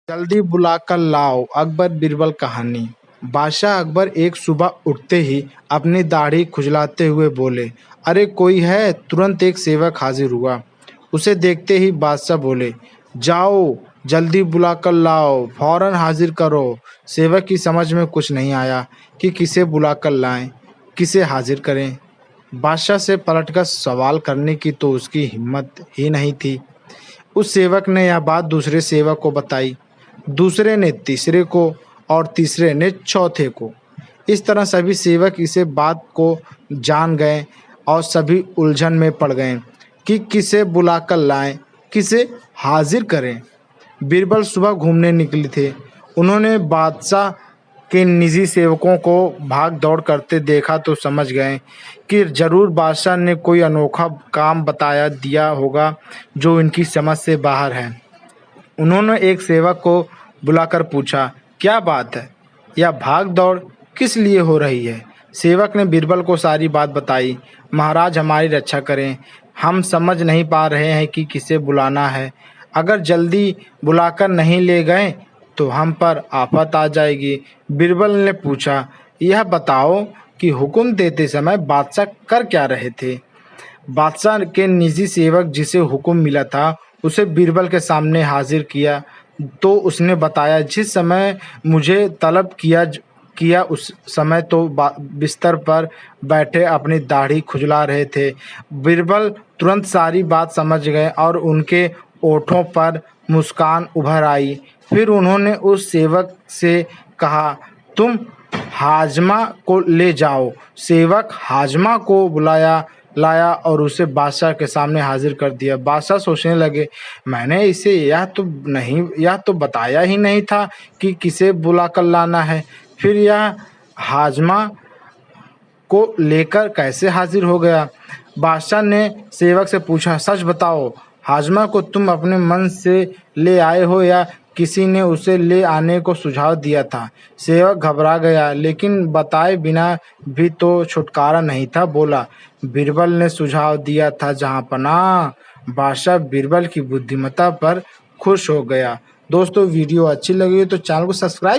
जल्दी बुलाकर लाओ अकबर बीरबल कहानी। बादशाह अकबर एक सुबह उठते ही अपनी दाढ़ी खुजलाते हुए बोले, अरे कोई है। तुरंत एक सेवक हाजिर हुआ। उसे देखते ही बादशाह बोले, जाओ जल्दी बुलाकर लाओ, फौरन हाजिर करो। सेवक की समझ में कुछ नहीं आया कि किसे बुलाकर लाएं, किसे हाजिर करें। बादशाह से पलटकर सवाल करने की तो उसकी हिम्मत ही नहीं थी। उस सेवक ने यह बात दूसरे सेवक को बताई, दूसरे ने तीसरे को और तीसरे ने चौथे को। इस तरह सभी सेवक इसे बात को जान गए और सभी उलझन में पड़ गए कि किसे बुलाकर लाएं, किसे हाजिर करें। बीरबल सुबह घूमने निकले थे। उन्होंने बादशाह के निजी सेवकों को भाग दौड़ करते देखा तो समझ गए कि जरूर बादशाह ने कोई अनोखा काम बताया दिया होगा जो इनकी समझ से बाहर है। उन्होंने एक सेवक को बुलाकर पूछा, क्या बात है, यह भाग दौड़ किस लिए हो रही है। सेवक ने बीरबल को सारी बात बताई। महाराज हमारी रक्षा करें, हम समझ नहीं पा रहे हैं कि किसे बुलाना है। अगर जल्दी बुलाकर नहीं ले गए तो हम पर आफत आ जाएगी। बीरबल ने पूछा, यह बताओ कि हुक्म देते समय बादशाह कर क्या रहे थे। बादशाह के निजी सेवक जिसे हुक्म मिला था उसे बीरबल के सामने हाजिर किया तो उसने बताया, जिस समय मुझे तलब किया उस समय तो बिस्तर पर बैठे अपनी दाढ़ी खुजला रहे थे। बीरबल तुरंत सारी बात समझ गए और उनके ओठों पर मुस्कान उभर आई। फिर उन्होंने उस सेवक से कहा, तुम हाजमा को ले जाओ। सेवक हाजमा को लाया और उसे बादशाह के सामने हाजिर कर दिया। बादशाह सोचने लगे, मैंने इसे यह तो बताया ही नहीं था कि किसे बुलाकर लाना है। फिर यह हाजमा को लेकर कैसे हाजिर हो गया। बादशाह ने सेवक से पूछा, सच बताओ, हाजमा को तुम अपने मन से ले आए हो या किसी ने उसे ले आने को सुझाव दिया था। सेवक घबरा गया, लेकिन बताए बिना भी तो छुटकारा नहीं था। बोला, बीरबल ने सुझाव दिया था जहाँपनाह। बादशाह बीरबल की बुद्धिमत्ता पर खुश हो गया। दोस्तों वीडियो अच्छी लगी तो चैनल को सब्सक्राइब